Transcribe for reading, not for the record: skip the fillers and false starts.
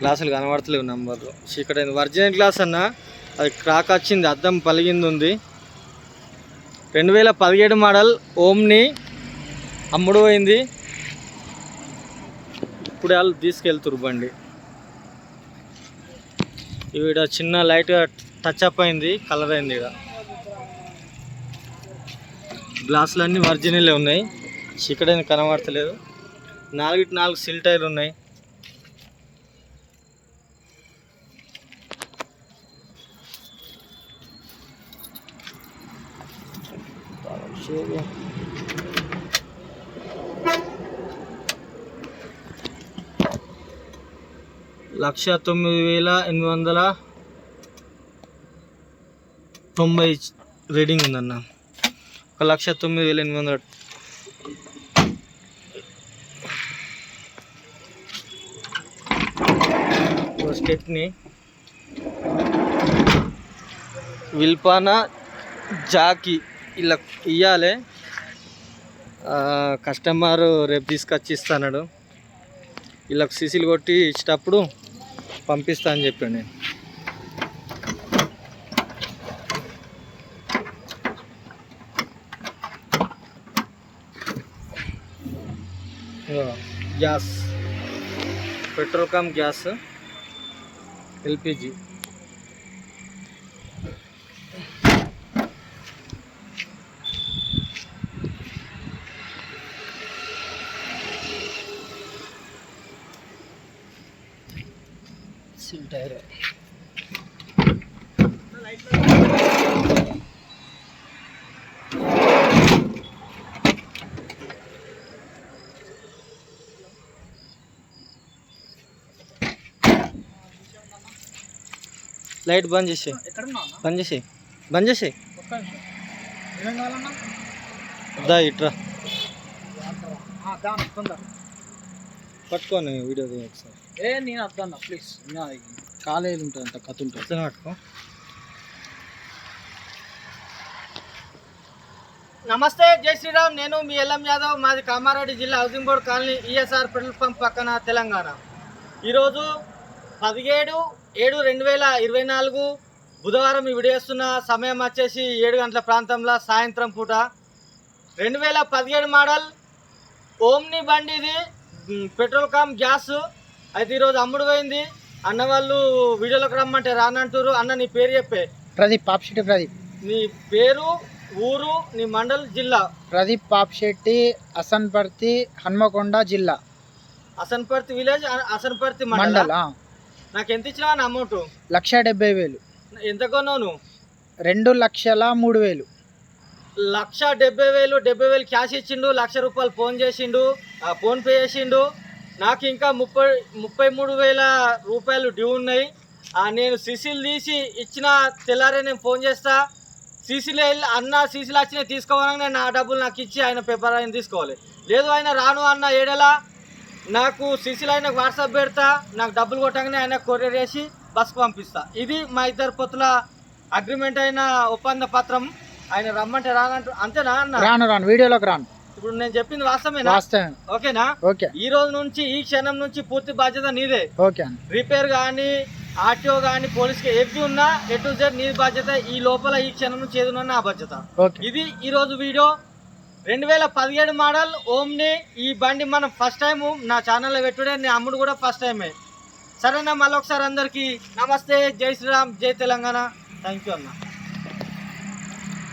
గ్లాసులు కనబడతలేవు నంబర్లు ఇక్కడ ఒరిజినల్ గ్లాస్ అన్న అది క్రాక్ వచ్చింది, అద్దం పలిగింది ఉంది. 2017 మోడల్ ఓమ్ని అమ్ముడు పోయింది. ఇప్పుడు వాళ్ళు తీసుకెళ్తురు బండి. ఈడ చిన్న లైట్గా టచ్ అప్ అయింది, కలర్ అయింది. ఇక్కడ గ్లాసులు అన్నీ ఒరిజినలే ఉన్నాయి, ఇక్కడ కనబడతలేదు. 4 సిల్ టైర్లు ఉన్నాయి. లక్ష 9,890 రీడింగ్ ఉందన్న. 1,09,800. స్టెప్ని విల్పానా జాకీ ఇలా ఇవ్వాలి. కస్టమర్ రేపు తీసుకొచ్చి ఇస్తాడు. వీళ్ళకి సీసీలు కొట్టి ఇచ్చేటప్పుడు పంపిస్తా అని చెప్పాను నేను. Gas, petrol cum gas, LPG. సిల్ టైర్. లైట్ బంద్ చేసి దా ఇట్రా పట్టుకోని వీడియో ఒకసారి. నేను అర్థం ప్లీజ్, కాలేజీ ఉంటుంది అంత కథ ఉంటుంది. పట్టుకో. నమస్తే, జై శ్రీరామ్. నేను మీ ఎల్ఎం యాదవ్. మాది కామారెడ్డి జిల్లా housing board colony, ESR petrol pump పక్కన, తెలంగాణ. ఈరోజు 17/7/2024 బుధవారం ఈ వీడియో వస్తున్న సమయం వచ్చేసి 7 గంటల ప్రాంతంలో సాయంత్రం పూట. 2017 మోడల్ ఓమ్ని బండి ఇది, పెట్రోల్ కమ్ గ్యాస్. అయితే ఈరోజు అమ్ముడు పోయింది. అన్న వాళ్ళు వీడియోలోకి రమ్మంటే రానంటారు. అన్న నీ పేరు చెప్పే. ప్రదీప్ పాప్శెట్టి. ప్రదీప్, నీ పేరు, ఊరు, నీ మండల్, జిల్లా? ప్రదీప్ పాప్శెట్టి, అసన్పర్తి, హన్మకొండ జిల్లా. అసన్పర్తి విలేజ్, అసన్పర్తి మండల్. నాకు ఎంత ఇచ్చినా అమౌంట్? 1,70,000. ఎంత కొన్నావు నువ్వు? 2,03,000. 1,70,000. 70,000 క్యాష్ ఇచ్చిండు, ₹1,00,000 ఫోన్ చేసిండు, ఫోన్ పే చేసిండు. నాకు ఇంకా 33,000 డ్యూ ఉన్నాయి. నేను సీసీలు తీసి ఇచ్చిన తెల్లారే నేను ఫోన్ చేస్తా. సీసీలు వెళ్ళి అన్న సీసీలు వచ్చినాయి తీసుకోవాలని నా డబ్బులు నాకు ఇచ్చి ఆయన పేపర్ ఆయన తీసుకోవాలి. లేదు ఆయన రాను అన్న ఏడలా నాకు సీసీలు ఆయన వాట్సాప్ పెడతా, నాకు డబ్బులు కొట్టగానే ఆయన కొరియర్ చేసి బస్కు పంపిస్తా. ఇది మా ఇద్దరు పొత్తుల అగ్రిమెంట్ అయిన ఒప్పంద పత్రం. ఆయన రమ్మంటే రానంటూ అంతేనా అన్న? రాను వీడియోలోకి రాను. ఇప్పుడు నేను చెప్పింది వాస్తవేనా? ఓకేనా? ఓకే. ఈ రోజు నుంచి, ఈ క్షణం నుంచి పూర్తి బాధ్యత నీదే. ఓకే. రిపేర్ కానీ, ఆర్టీఓ కానీ, పోలీస్కి ఏది ఉన్నా A to Z నీ బాధ్యత. ఈ లోపల ఈ క్షణం నుంచి ఏది ఉన్నా నా బాధ్యత. ఇది ఈ రోజు వీడియో. 2017 మోడల్ ఓమ్ని ఈ బండి మనం ఫస్ట్ టైం నా ఛానల్లో పెట్టుడే, నీ అమ్ముడు కూడా ఫస్ట్ టైమే. సరేనా? మళ్ళీ ఒకసారి అందరికీ నమస్తే, జై శ్రీరామ్, జై తెలంగాణ. థ్యాంక్ యూ అన్న.